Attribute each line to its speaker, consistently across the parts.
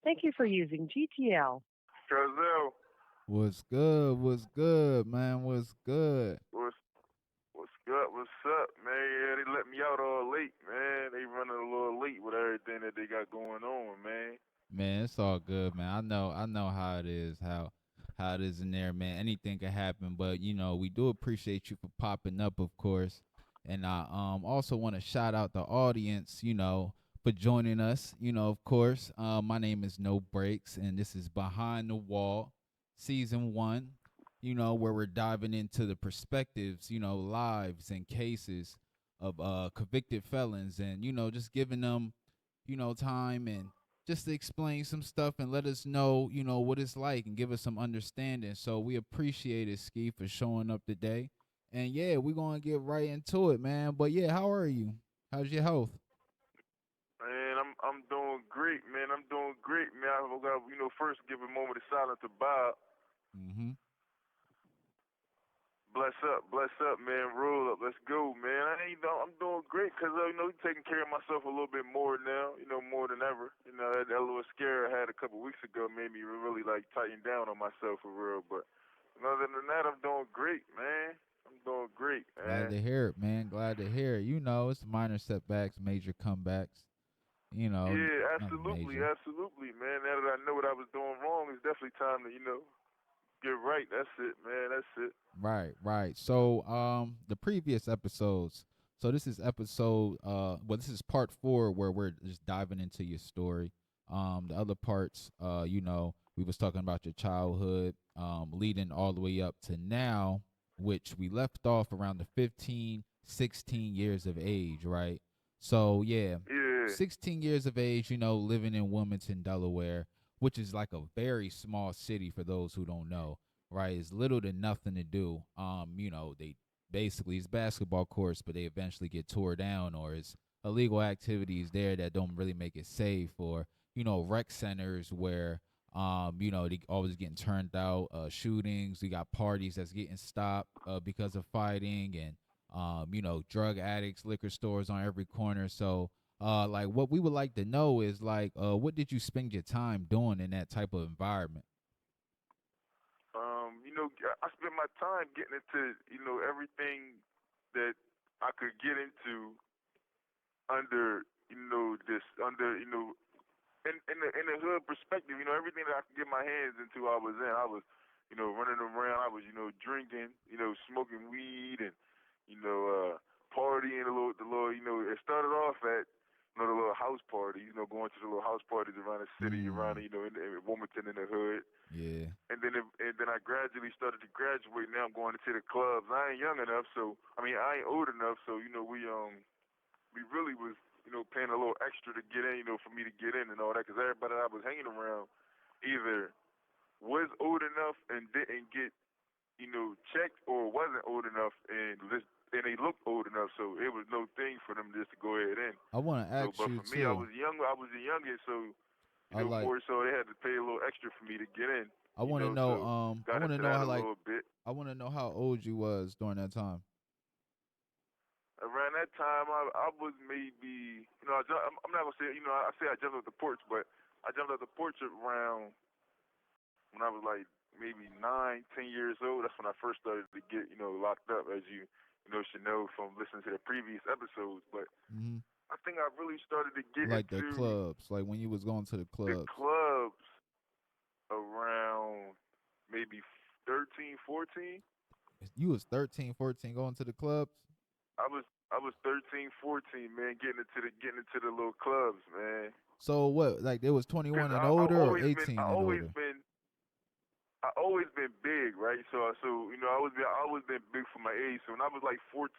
Speaker 1: Thank you for using GTL.
Speaker 2: Cazell,
Speaker 3: What's good? What's good, man? What's good?
Speaker 2: what's what's good? What's up, man? Yeah, they let me out all late, man. They running a little late with everything that they got going on, man.
Speaker 3: Man, it's all good, man. I know how it is, how it is in there, man. Anything can happen, but we do appreciate you for popping up, of course. And I also want to shout out the audience, for joining us. Of course. My name is NoBrakes, and this is Behind the Wall, season 1. Where we're diving into the perspectives, lives and cases of convicted felons, and just giving them, time and just to explain some stuff and let us know, what it's like and give us some understanding. So we appreciate it, Skee, for showing up today. And yeah, we're gonna get right into it, man. But yeah, how are you? How's your health?
Speaker 2: Man, I'm doing great, man. I'm doing great, man. I got first give a moment of silence to Bob.
Speaker 3: Mm-hmm.
Speaker 2: Bless up, man. Roll up, let's go, man. I'm doing great because taking care of myself a little bit more now. More than ever. That little scare I had a couple weeks ago made me really like tighten down on myself for real. But other than that, I'm doing great, man. I'm doing great,
Speaker 3: Glad
Speaker 2: man.
Speaker 3: to hear it, man. Glad to hear it. It's minor setbacks, major comebacks.
Speaker 2: Yeah,
Speaker 3: Nothing
Speaker 2: absolutely,
Speaker 3: major.
Speaker 2: absolutely, man. Now that I know what I was doing wrong, it's definitely time to get right. That's it, man. That's it.
Speaker 3: Right, right. So, the previous episodes. So this is episode. This is part 4 where we're just diving into your story. The other parts, we was talking about your childhood, leading all the way up to now, which we left off around the 15, 16 years of age, right? So yeah,
Speaker 2: Yeah,
Speaker 3: 16 years of age, living in Wilmington, Delaware, which is like a very small city for those who don't know, right? It's little to nothing to do. They basically it's basketball courts, but they eventually get tore down, or it's illegal activities there that don't really make it safe, or rec centers where they always getting turned out, shootings. We got parties that's getting stopped because of fighting, and drug addicts, liquor stores on every corner. So like what we would like to know is like what did you spend your time doing in that type of environment?
Speaker 2: I spent my time getting into everything that I could get into under this under in the hood perspective. Everything that I could get my hands into, I was in. I was running around. I was drinking, smoking weed and partying the little. It started off at the little house parties. Going to the little house parties around the city, around
Speaker 3: Mm,
Speaker 2: in Wilmington in the hood.
Speaker 3: yeah.
Speaker 2: And then I gradually started to graduate. Now I'm going into the clubs. I ain't young enough, so I mean I ain't old enough, so we really was paying a little extra to get in, for me to get in and all that, because everybody that I was hanging around either was old enough and didn't get checked, or wasn't old enough and they looked old enough, so it was no thing for them just to go ahead in.
Speaker 3: I want to
Speaker 2: So,
Speaker 3: ask
Speaker 2: but
Speaker 3: you
Speaker 2: for me, I
Speaker 3: too.
Speaker 2: was young. I was the youngest, so
Speaker 3: I like.
Speaker 2: more so they had to pay a little extra for me to get in.
Speaker 3: I want to know.
Speaker 2: So
Speaker 3: I
Speaker 2: got
Speaker 3: want to
Speaker 2: into
Speaker 3: know
Speaker 2: that
Speaker 3: how
Speaker 2: a
Speaker 3: like.
Speaker 2: little bit.
Speaker 3: I want to know how old you was during that time.
Speaker 2: Around that time, I was maybe, I'm not gonna say, I say I jumped off the porch, but I jumped off the porch around when I was like maybe 9, 10 years old. That's when I first started to get, locked up, as you should know from listening to the previous episodes. But
Speaker 3: Mm-hmm.
Speaker 2: I think I really started to get
Speaker 3: Like the
Speaker 2: into
Speaker 3: clubs, like when you was going to the
Speaker 2: the
Speaker 3: clubs.
Speaker 2: clubs around maybe 13, 14.
Speaker 3: You was 13, 14 going to the clubs.
Speaker 2: I was 13, 14, man, getting into the little clubs, man.
Speaker 3: So what? Like it was
Speaker 2: Cause
Speaker 3: 21 and
Speaker 2: I
Speaker 3: older, or
Speaker 2: always been,
Speaker 3: 18 and older?
Speaker 2: I always been big, right? So I always been big for my age. So when I was like 14,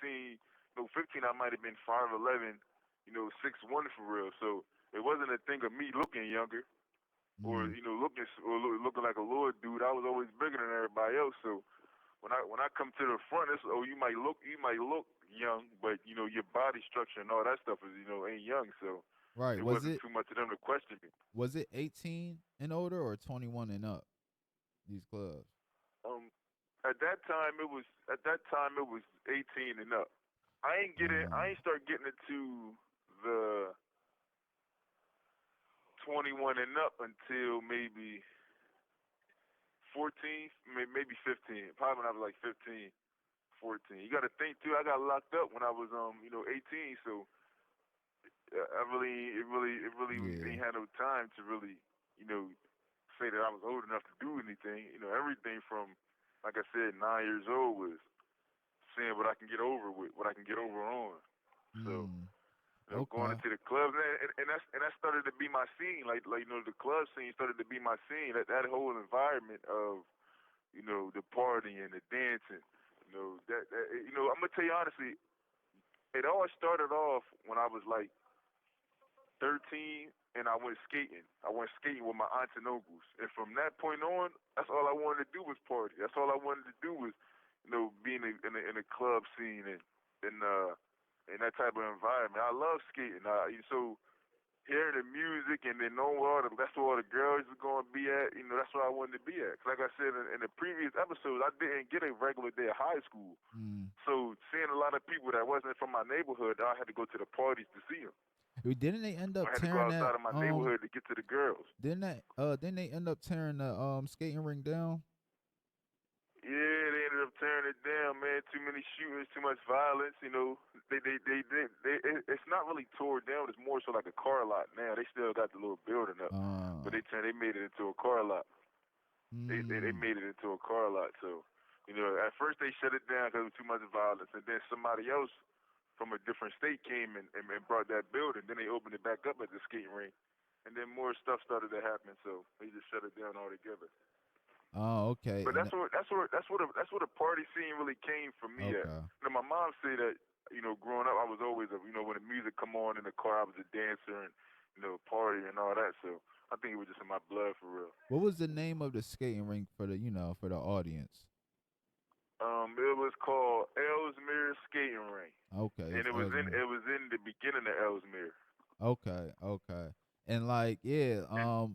Speaker 2: 15, I might have been 5'11", 6'1" for real. So it wasn't a thing of me looking younger or
Speaker 3: Mm.
Speaker 2: looking like a little dude. I was always bigger than everybody else. So when I come to the front, it's you might look young, but your body structure and all that stuff is ain't young. So
Speaker 3: Right.
Speaker 2: it
Speaker 3: Was
Speaker 2: wasn't
Speaker 3: it
Speaker 2: too much of them to question me.
Speaker 3: 18 and older or 21 and up? These clubs.
Speaker 2: Um, at that time it was 18 and up. I
Speaker 3: Uh,
Speaker 2: ain't start getting into the 21 and up until maybe 14, maybe 15. Probably when I was like 15, 14. You got to think too. I got locked up when I was 18. So it really
Speaker 3: Yeah.
Speaker 2: ain't had no time to really, you know, say that I was old enough to do anything. You know, everything from, like I said, 9 years old was seeing what I can get over with, what I can get over on. So,
Speaker 3: Mm.
Speaker 2: going
Speaker 3: Okay.
Speaker 2: into the clubs, and that started to be my scene. Like the club scene started to be my scene. That whole environment of, the partying, the dancing. I'm gonna tell you honestly, it all started off when I was like 13 and I went skating. I went skating with my aunts and uncles. And from that point on, that's all I wanted to do was party. That's all I wanted to do was, be in a club scene in that type of environment. I love skating. So hearing the music and then knowing that's where all the girls were going to be at, that's where I wanted to be at. 'Cause like I said in the previous episodes, I didn't get a regular day of high school.
Speaker 3: Mm.
Speaker 2: So seeing a lot of people that wasn't from my neighborhood, I had to go to the parties to see them.
Speaker 3: Didn't they end up
Speaker 2: I had to go
Speaker 3: tearing that
Speaker 2: outside of my neighborhood to get to the girls.
Speaker 3: didn't they end up tearing the skating rink down?
Speaker 2: Yeah, they ended up tearing it down, man. Too many shootings, too much violence. It's not really tore down. It's more so like a car lot now. They still got the little building up, but
Speaker 3: Uh
Speaker 2: they made it into a car lot. They
Speaker 3: mm.
Speaker 2: made it into a car lot. So, at first they shut it down because of too much violence, and then somebody else from a different state came and brought that building. Then they opened it back up as a skating rink, and then more stuff started to happen. So they just shut it down altogether.
Speaker 3: Oh, okay.
Speaker 2: But that's where the party scene really came from me at.
Speaker 3: Okay.
Speaker 2: My mom said that growing up I was always when the music come on in the car I was a dancer and party and all that. So I think it was just in my blood for real.
Speaker 3: What was the name of the skating rink for the for the audience?
Speaker 2: It was called Ellesmere Skating Rink,
Speaker 3: Okay,
Speaker 2: and
Speaker 3: it's Ellesmere.
Speaker 2: it was in the beginning of Ellesmere.
Speaker 3: Okay, okay. And like, yeah, a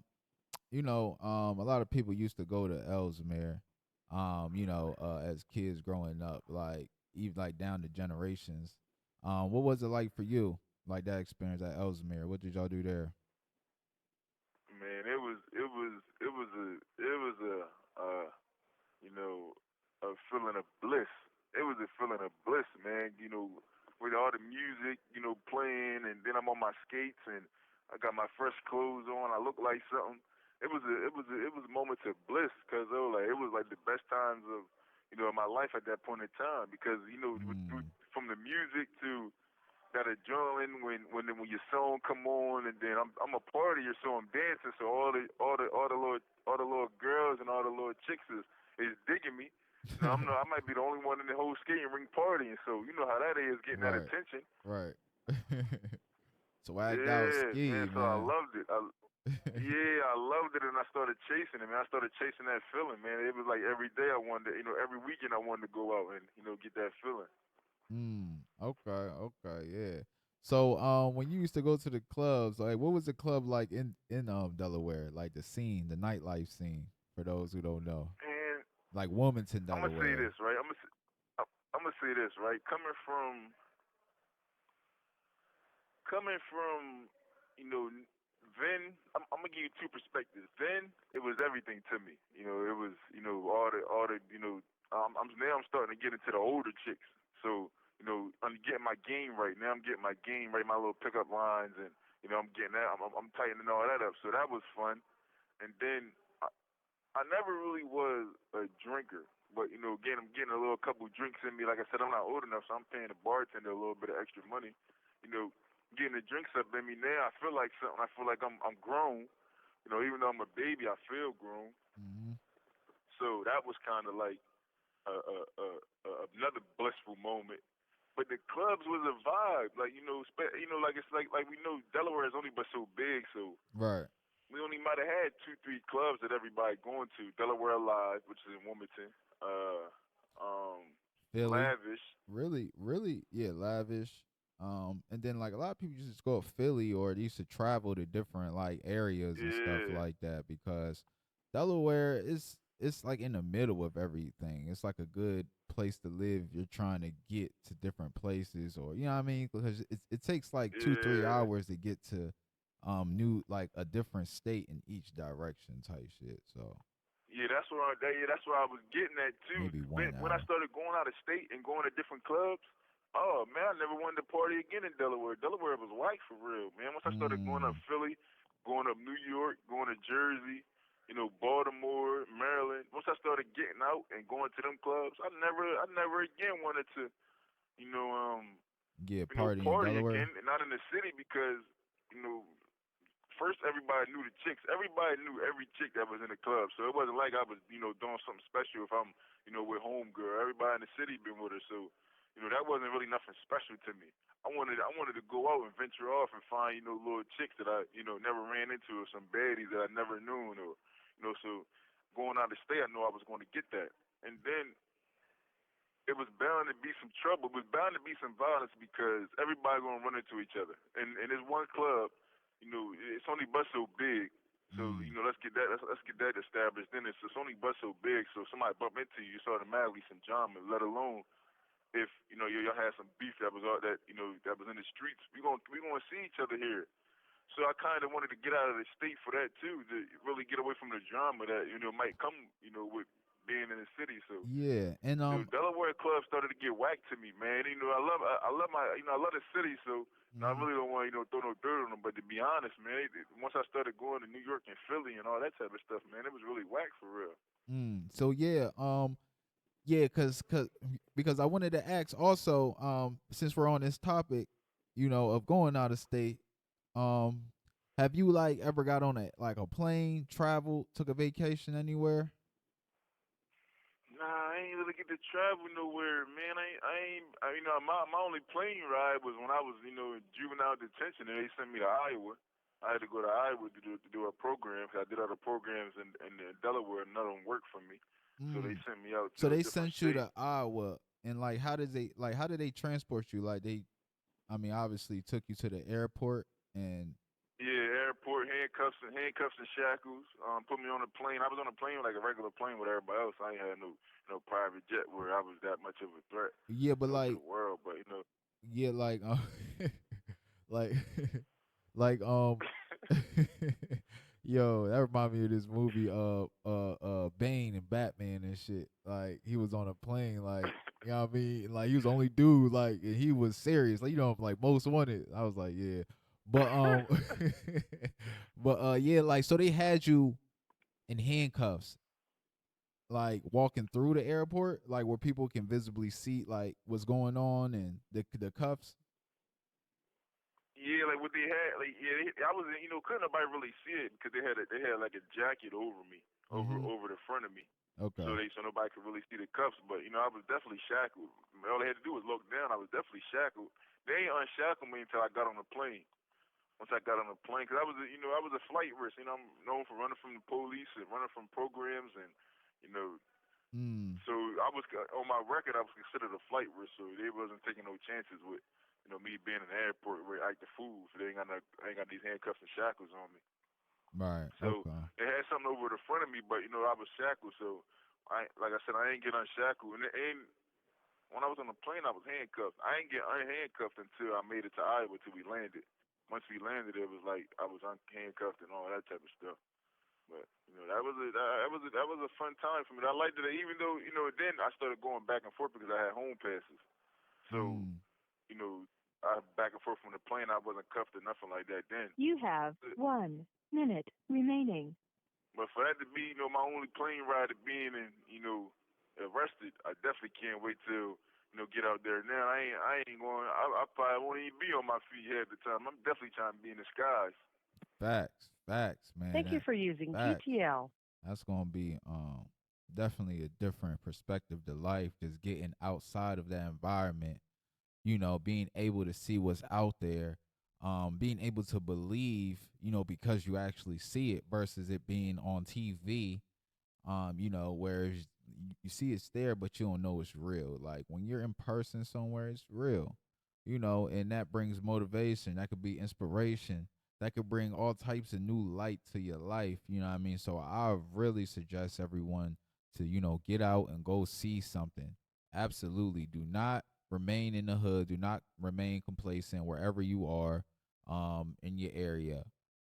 Speaker 3: lot of people used to go to Ellesmere, as kids growing up, like even like down the generations. What was it like for you? Like that experience at Ellesmere? What did y'all do there?
Speaker 2: Man, uh, you know, a feeling of bliss. It was a feeling of bliss, man. With all the music, playing, and then I'm on my skates and I got my fresh clothes on. I look like something. It was moments of bliss because it was like the best times of my life at that point in time because
Speaker 3: Mm.
Speaker 2: from the music to that adrenaline when your song come on and then I'm a partier so I'm dancing so all the little girls and all the little chicks is digging me. I might be the only one in the whole skating rink partying, so you know how that is getting that
Speaker 3: Right,
Speaker 2: attention.
Speaker 3: right. Swagged out
Speaker 2: Yeah, man.
Speaker 3: ski,
Speaker 2: So I
Speaker 3: man.
Speaker 2: loved it. Yeah, I loved it, and I started chasing it, man. I started chasing that feeling, man. It was like every day I wanted, every weekend I wanted to go out and get that feeling.
Speaker 3: Okay, okay, yeah. So, when you used to go to the clubs, like, what was the club like in Delaware? Like the scene, the nightlife scene, for those who don't know,
Speaker 2: And
Speaker 3: like Wilmington,
Speaker 2: I'm gonna say
Speaker 3: Delaware.
Speaker 2: this, right? I'm gonna say this, right? Coming from, then I'm gonna give you two perspectives. Then it was everything to me. It was all the now I'm starting to get into the older chicks. So I'm getting my game right now. I'm getting my game right, my little pickup lines, and I'm getting that. I'm tightening all that up. So that was fun. And then I never really was a drinker. But again, I'm getting a little couple drinks in me. Like I said, I'm not old enough, so I'm paying the bartender a little bit of extra money. You know, getting the drinks up in me now. I feel like something. I feel like I'm grown. Even though I'm a baby, I feel grown.
Speaker 3: Mm-hmm.
Speaker 2: So that was kind of like another blissful moment. But the clubs was a vibe. Like like it's like we know Delaware is only but so big. So
Speaker 3: Right.
Speaker 2: we only might have had 2, 3 clubs that everybody going to. Delaware Live, which is in Wilmington. Uh, um,
Speaker 3: Philly,
Speaker 2: Lavish.
Speaker 3: really, really, yeah, lavish. And then like a lot of people used to go to Philly or they used to travel to different like areas and stuff
Speaker 2: Yeah,
Speaker 3: like that because Delaware is it's like in the middle of everything. It's like a good place to live. You're trying to get to different places, or you know what I mean, because it takes like two, three
Speaker 2: yeah,
Speaker 3: hours to get to new like a different state in each direction type shit. So
Speaker 2: Yeah, that's where I was getting at too.
Speaker 3: maybe
Speaker 2: When
Speaker 3: 1 hour.
Speaker 2: I started going out of state and going to different clubs, oh man, I never wanted to party again in Delaware. Delaware was white for real, man. Once I started going up
Speaker 3: Mm.
Speaker 2: Philly, going up New York, going to Jersey, Baltimore, Maryland. Once I started getting out and going to them clubs, I never again wanted to, you know, um,
Speaker 3: Yeah, party in
Speaker 2: party
Speaker 3: Delaware.
Speaker 2: again, and not in the city because, you know, first everybody knew the chicks. Everybody knew every chick that was in the club. So it wasn't like I was, doing something special if I'm, with homegirl. Everybody in the city been with her. So, that wasn't really nothing special to me. I wanted to go out and venture off and find, little chicks that I, never ran into or some baddies that I never knew or so going out of state I know I was going to get that. And then it was bound to be some trouble. It was bound to be some violence because everybody gonna run into each other. And there's one club, it's only but so big. So
Speaker 3: Mm.
Speaker 2: let's get that established. Then it's only but so big. So if somebody bump into you, it's automatically some drama. Let alone if y'all had some beef that was all that was in the streets. We gonna see each other here. So I kind of wanted to get out of the state for that too, to really get away from the drama that might come with being in the city. So
Speaker 3: Yeah, and
Speaker 2: Delaware clubs started to get whack to me, man. I love my, I love the city, so I
Speaker 3: mhm.
Speaker 2: really don't want to, throw no dirt on them. But to be honest, man, once I started going to New York and Philly and all that type of stuff, man, it was really whack for real.
Speaker 3: So yeah, yeah, because I wanted to ask also, since we're on this topic, of going out of state, um, have you like ever got on a plane, traveled, took a vacation anywhere?
Speaker 2: Nah, I ain't really get to travel nowhere, man. My only plane ride was when I was, in juvenile detention, and they sent me to Iowa. I had to go to Iowa to do a program. 'Cause I did other programs in Delaware, and none of them worked for me. So they
Speaker 3: Mm.
Speaker 2: sent me out
Speaker 3: So
Speaker 2: to a
Speaker 3: they
Speaker 2: different
Speaker 3: sent you
Speaker 2: state.
Speaker 3: to Iowa, and like, how did they transport you? Like I mean, obviously took you to the airport, and
Speaker 2: Yeah, airport handcuffs and shackles. Put me on a plane. I was on a plane like a regular plane with everybody else. I ain't had no private jet where I was that much of a threat,
Speaker 3: yeah, but
Speaker 2: to
Speaker 3: like,
Speaker 2: the world. But
Speaker 3: yeah, like, like, like, yo, that remind me of this movie, Bane and Batman and shit. Like, he was on a plane, like, you know what I mean? Like, he was the only dude, like, and he was serious, like, like most wanted. I was like, yeah, but but yeah, like, so they had you in handcuffs, like walking through the airport, like where people can visibly see like what's going on and the cuffs.
Speaker 2: yeah, like what they had, like yeah, I was couldn't nobody really see it because they had like a jacket over me,
Speaker 3: Mm-hmm.
Speaker 2: over the front of me,
Speaker 3: Okay.
Speaker 2: so nobody could really see the cuffs. But I was definitely shackled. All they had to do was look down. I was definitely shackled. They ain't unshackled me until I got on the plane. Once I got on the plane, because I was a flight risk. I'm known for running from the police and running from programs, and you know,
Speaker 3: Mm.
Speaker 2: so I was on my record. I was considered a flight risk, so they wasn't taking no chances with me being in the airport where I act the fool. So they ain't got these handcuffs and shackles on me.
Speaker 3: Right.
Speaker 2: So
Speaker 3: Okay.
Speaker 2: they had something over the front of me, but I was shackled. So like I said, I ain't get unshackled, and when I was on the plane, I was handcuffed. I ain't get unhandcuffed until I made it to Iowa till we landed. Once we landed, it was like I was unhandcuffed and all that type of stuff. But that was a fun time for me. I liked it, even though then I started going back and forth because I had home passes. So
Speaker 3: Mm.
Speaker 2: I back and forth from the plane. I wasn't cuffed or nothing like that then.
Speaker 1: You have 1 minute remaining.
Speaker 2: But for that to be my only plane ride to being in arrested, I definitely can't wait till get out there. Now I ain't going. I probably won't even be on my feet half the time. I'm definitely trying to be in the skies.
Speaker 3: Facts. Facts, man.
Speaker 1: Thank you for using
Speaker 3: Facts.
Speaker 1: GTL.
Speaker 3: That's gonna be definitely a different perspective to life. Just getting outside of that environment, being able to see what's out there, being able to believe, because you actually see it versus it being on TV, whereas you see it's there, but you don't know it's real. Like when you're in person somewhere, it's real, and that brings motivation. That could be inspiration. That could bring all types of new light to your life. You know what I mean? So I really suggest everyone to, get out and go see something. Absolutely. Do not remain in the hood. Do not remain complacent wherever you are in your area.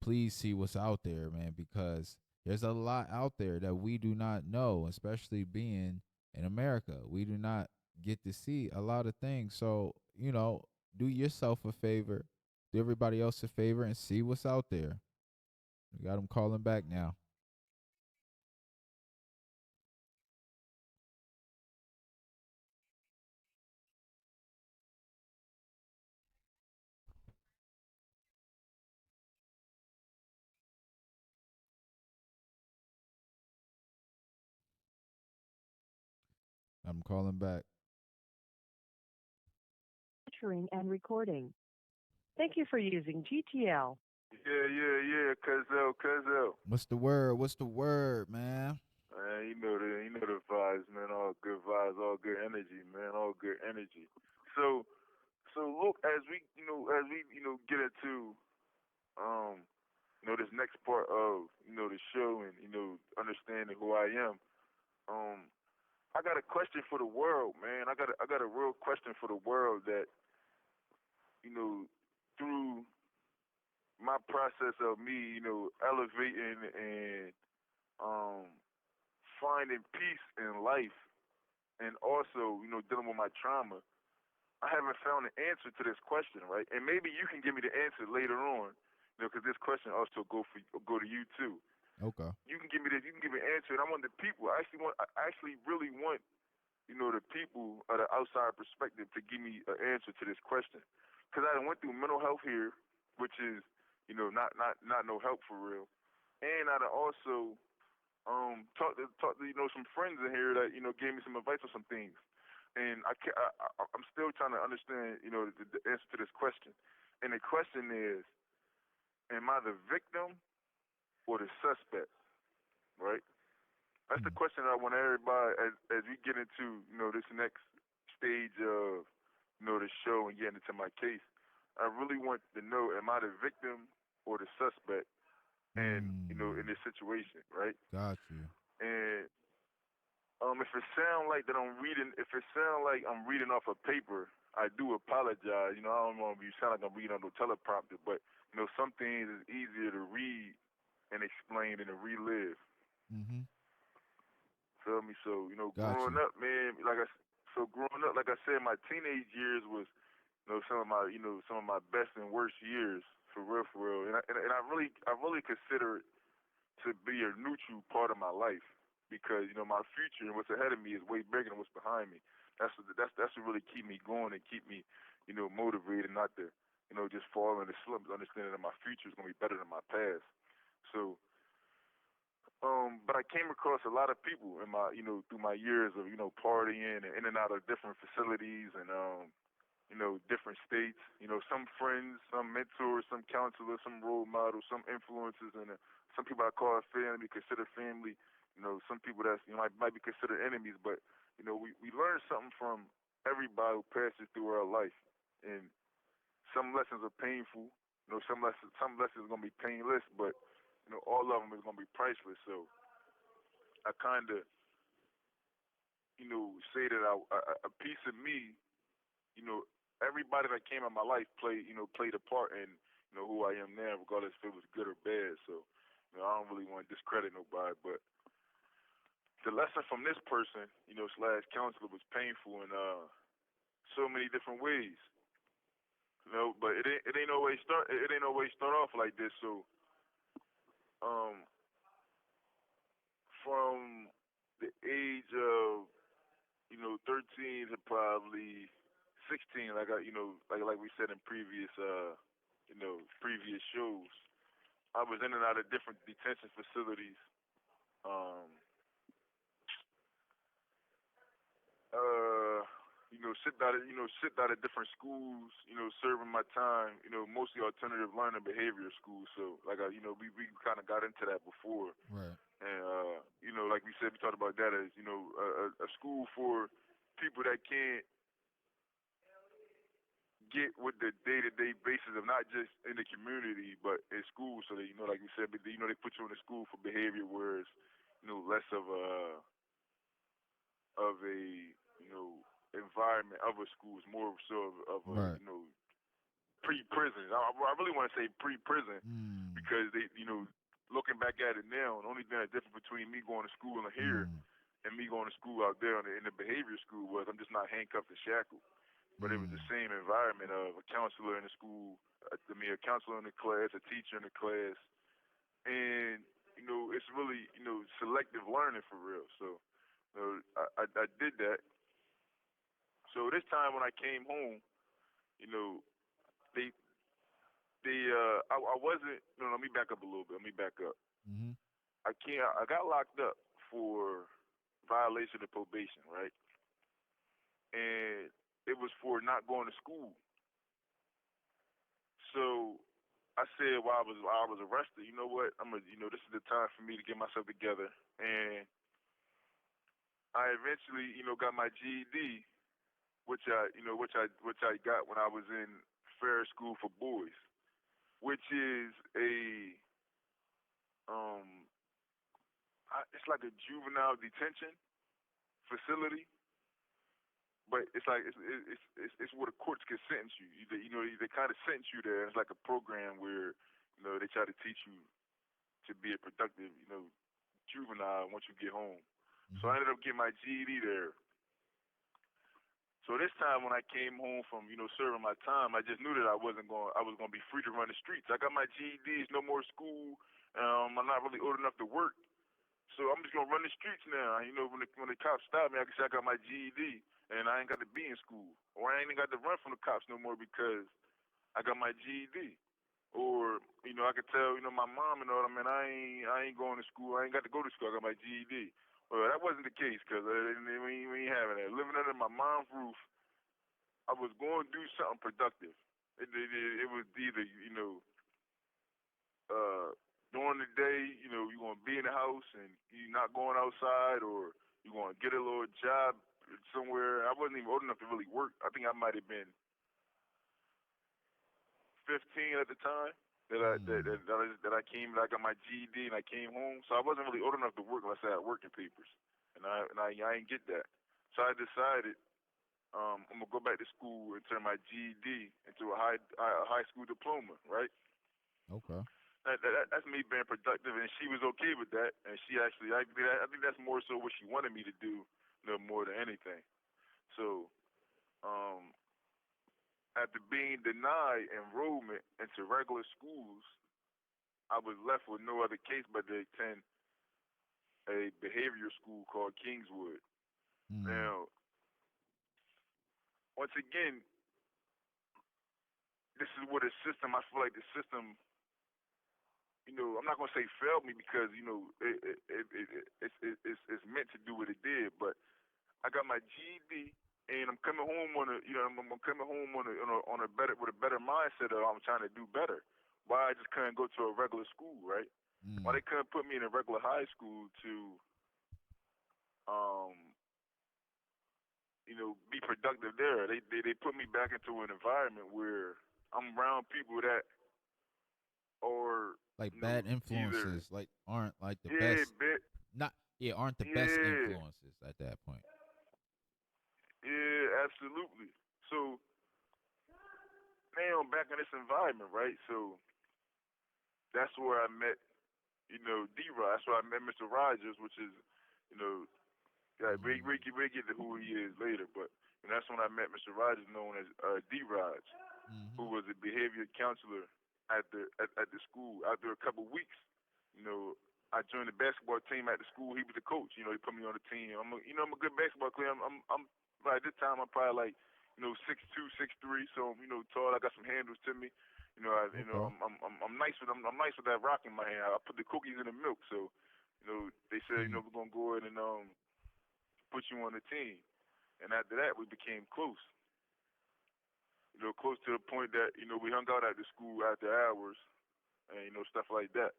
Speaker 3: please see what's out there, man, because there's a lot out there that we do not know, especially being in America. We do not get to see a lot of things. So, do yourself a favor, do everybody else a favor, and see what's out there. We got them calling back now. I'm calling back.
Speaker 1: Capturing and recording. Thank you for using GTL.
Speaker 2: Yeah, Cuzzo.
Speaker 3: What's the word? What's the word, man?
Speaker 2: You know the vibes, man. All good vibes, all good energy, man. All good energy. So, look, as we get into, um, this next part of, the show and, understanding who I am. Um, I got a question for the world, man. I got a real question for the world that, you know, through my process of me, elevating and um finding peace in life and also, dealing with my trauma, I haven't found an answer to this question, right? And maybe you can give me the answer later on, because this question also go to you too.
Speaker 3: Okay.
Speaker 2: You can give me this, you can give me an answer, and I want the people. I actually really want, the people of the outside perspective to give me an answer to this question, because I went through mental health here, which is, not no help for real, and I done also talked to some friends in here that gave me some advice on some things, and I'm still trying to understand the answer to this question, and the question is, am I the victim or the suspect? Right? That's the
Speaker 3: Mm.
Speaker 2: question that I want everybody as we get into this next stage of the show and getting into my case. I really want to know, am I the victim or the suspect, and in
Speaker 3: Mm.
Speaker 2: this situation, right?
Speaker 3: Got you.
Speaker 2: And if it sound like that if it sound like I'm reading off a paper, I do apologize. I don't know if you sound like I'm reading on no teleprompter, but some things is easier to read and explain than to relive.
Speaker 3: Mm-hmm.
Speaker 2: Feel me? So
Speaker 3: Got
Speaker 2: growing
Speaker 3: you.
Speaker 2: up, man, growing up, like I said, my teenage years was some of my best and worst years, for real. And I really consider it to be a neutral part of my life, because my future and what's ahead of me is way bigger than what's behind me. That's what really keep me going and keep me motivated, not to just fall in the slumps, understanding that my future is gonna be better than my past. So but I came across a lot of people in my through my years of partying and in and out of different facilities and different states. Some friends, some mentors, some counselors, some role models, some influences, and some people I call family, consider family. Some people that's might be considered enemies, but we learn something from everybody who passes through our life, and some lessons are painful. Some lessons are gonna be painless, but all of them is gonna be priceless. So I kind of say that a piece of me, you know, everybody that came in my life played a part in who I am now, regardless if it was good or bad. So I don't really want to discredit nobody, but the lesson from this person, slash counselor, was painful in so many different ways. But it ain't always start off like this. So um, from the age of 13 to probably 16, like like we said in previous shows, I was in and out of different detention facilities. Um, uh, shipped out of different schools. Serving my time. Mostly alternative learning behavior schools. So like we kind of got into that before,
Speaker 3: Right.
Speaker 2: and like we said, we talked about that as a school for people that can't get with the day-to-day basis of not just in the community but in school. So that like we said, but they put you in a school for behavior, whereas less of a environment of a school, is more so of a
Speaker 3: Right.
Speaker 2: pre-prison. I really want to say pre-prison,
Speaker 3: Mm.
Speaker 2: because they, looking back at it now, the only thing that's different between me going to school in here
Speaker 3: Mm.
Speaker 2: and me going to school out there in the behavior school was I'm just not handcuffed and shackled. But it was the
Speaker 3: Mm.
Speaker 2: same environment of a counselor in the school, a counselor in the class, a teacher in the class, and it's really selective learning for real. So I did that. So this time when I came home, you know, they I wasn't. No, let me back up a little bit. Let me back up.
Speaker 3: Mm-hmm.
Speaker 2: I got locked up for violation of probation, right? And it was for not going to school. So I said while I was arrested, you know what? This is the time for me to get myself together. And I eventually, got my GED, which I got when I was in fair school for boys, which is a um it's like a juvenile detention facility, but it's like it's where the courts can sentence you. They kind of sentence you there. It's like a program where they try to teach you to be a productive juvenile once you get home. So
Speaker 3: Mm-hmm.
Speaker 2: I ended up getting my GED there. So this time when I came home from serving my time, I just knew that I was going to be free to run the streets. I got my GEDs, no more school. I'm not really old enough to work. So I'm just gonna run the streets now. When the cops stop me, I can say I got my GED and I ain't got to be in school, or I ain't even got to run from the cops no more because I got my GED. Or I could tell my mom and all that, man, I ain't going to school. I ain't got to go to school. I got my GED. Well, that wasn't the case because we ain't having that. Living under my mom's roof, I was going to do something productive. It was either during the day, you're gonna be in the house and you're not going outside, or you're gonna get a little job somewhere. I wasn't even old enough to really work. I think I might have been 15 at the time
Speaker 3: Mm.
Speaker 2: that I came. That I got my GED and I came home. So I wasn't really old enough to work unless I had working papers, and I ain't get that. So I decided I'm gonna go back to school and turn my GED into a high school diploma, right?
Speaker 3: Okay.
Speaker 2: That's me being productive, and she was okay with that. And she actually, I think that's more so what she wanted me to do, more than anything. So, um, after being denied enrollment into regular schools, I was left with no other case but to attend a behavior school called Kingswood.
Speaker 3: Mm.
Speaker 2: Now, once again, this is what the system. I feel like the system. I'm not gonna say failed me because it's meant to do what it did, but I got my GED, and I'm coming home I'm coming home on a better with a better mindset of I'm trying to do better. Why I just couldn't go to a regular school, right? Why
Speaker 3: Mm.
Speaker 2: they couldn't put me in a regular high school to um be productive there? They put me back into an environment where I'm around people that are
Speaker 3: Like bad
Speaker 2: either
Speaker 3: influences, like aren't like the
Speaker 2: yeah,
Speaker 3: best. Not aren't the best
Speaker 2: yeah,
Speaker 3: influences at that point.
Speaker 2: yeah, absolutely. So now I'm back in this environment, right? So that's where I met, D Rod. That's where I met Mr. Rogers, which is, you know, yeah,
Speaker 3: Mm.
Speaker 2: we get to who he is later, but that's when I met Mr. Rogers, known as D Rod,
Speaker 3: Mm-hmm.
Speaker 2: who was a behavior counselor at the school. After a couple weeks, you know, I joined the basketball team at the school. He was the coach. He put me on the team. I'm a good basketball player. I'm by this time I'm probably like 6'2", 6'3", so I'm tall. I got some handles to me.
Speaker 3: Okay.
Speaker 2: I'm nice with I'm nice with that rock in my hand. I put the cookies in the milk, so they said
Speaker 3: Mm.
Speaker 2: we're gonna go ahead and put you on the team. And after that, we became close. Close to the point that we hung out at the school after hours and stuff like that.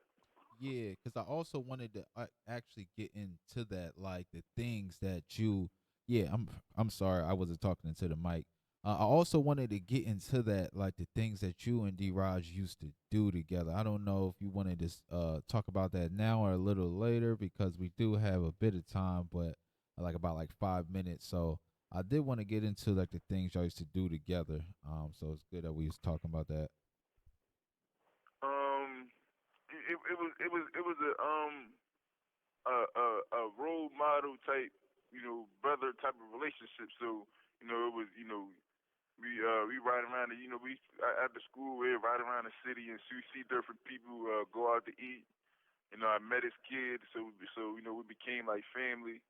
Speaker 3: Yeah, because I also wanted to actually get into that, like the things that you. Yeah, I'm sorry, I wasn't talking into the mic. I also wanted to get into that, like the things that you and D. Raj used to do together. I don't know if you wanted to talk about that now or a little later because we do have a bit of time, but like about like 5 minutes. So I did want to get into like the things y'all used to do together. So it's good that we was talking about that.
Speaker 2: Um, it was a role model type, brother type of relationship. So, it was, we ride around, we after school we ride around the city and see different people go out to eat. I met his kids, so we became like family.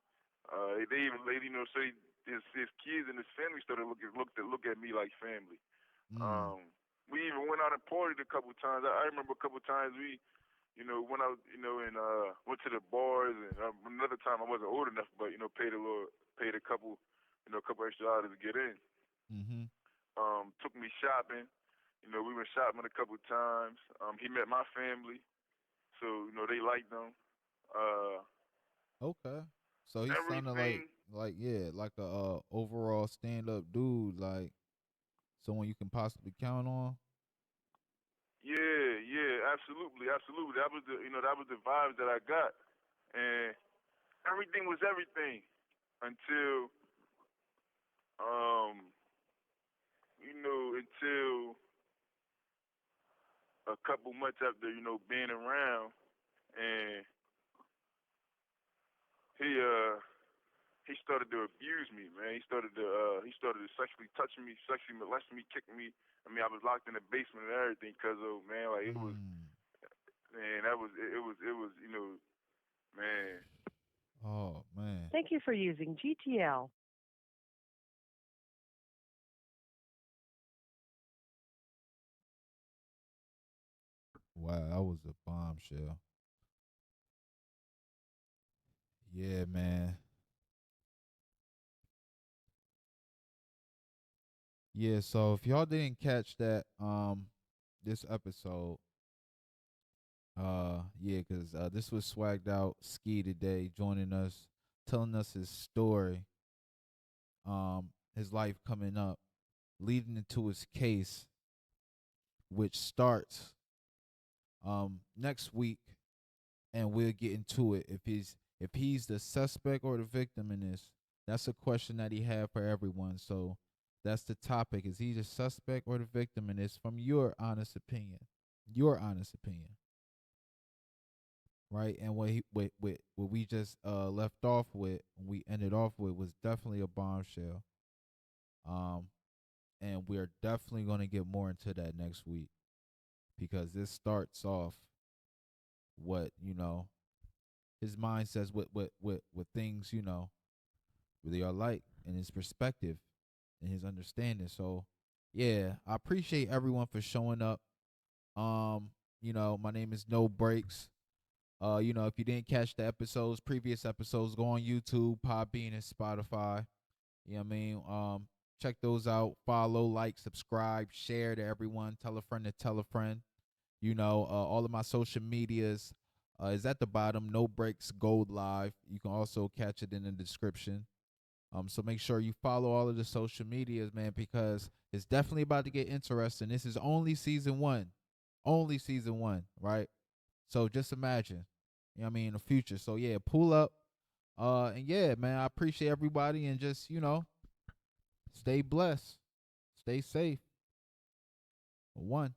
Speaker 2: They even, say his kids and his family started look at me like family.
Speaker 3: Mm.
Speaker 2: Um, we even went out and partied a couple times. I remember a couple times we, went out, and went to the bars. And another time I wasn't old enough, but paid a couple, a couple extra dollars to get in.
Speaker 3: Mhm.
Speaker 2: Took me shopping. We went shopping a couple times. He met my family, so they liked him. Uh,
Speaker 3: Okay. So he sounded
Speaker 2: Everything.
Speaker 3: like yeah, like a overall stand up dude, like someone you can possibly count on.
Speaker 2: Yeah, yeah, absolutely, absolutely. That was the vibes that I got, and everything was everything until um until a couple months after being around, and he uh he started to abuse me, man. He started to sexually touch me, sexually molest me, kick me. I mean, I was locked in the basement and everything because of, man, like, it was,
Speaker 3: Mm.
Speaker 2: man, it was man.
Speaker 3: Oh man.
Speaker 1: Thank you for using GTL.
Speaker 3: Wow, that was a bombshell. Yeah, man. Yeah, so if y'all didn't catch that this episode, yeah, cuz this was Swaggedout Skee today joining us, telling us his story, his life coming up, leading into his case, which starts next week, and we'll get into it. If he's the suspect or the victim in this, that's a question that he had for everyone. So that's the topic: is he the suspect or the victim in this? From your honest opinion, your honest opinion, right? And what we just left off with, we ended off with, was definitely a bombshell. Um, and we're definitely going to get more into that next week, because this starts off what his mind says, what things really are like, and his perspective and his understanding. So yeah, I appreciate everyone for showing up. My name is NoBrakes. If you didn't catch the previous episodes, go on YouTube, Podbean, and Spotify. You know what I mean? Check those out. Follow, like, subscribe, share to everyone. Tell a friend to tell a friend. All of my social medias is at the bottom. NoBrakes Gold Live. You can also catch it in the description. So make sure you follow all of the social medias, man, because it's definitely about to get interesting. This is only season one, right? So just imagine, in the future. So yeah, pull up. And yeah, man, I appreciate everybody, and just stay blessed, stay safe. One.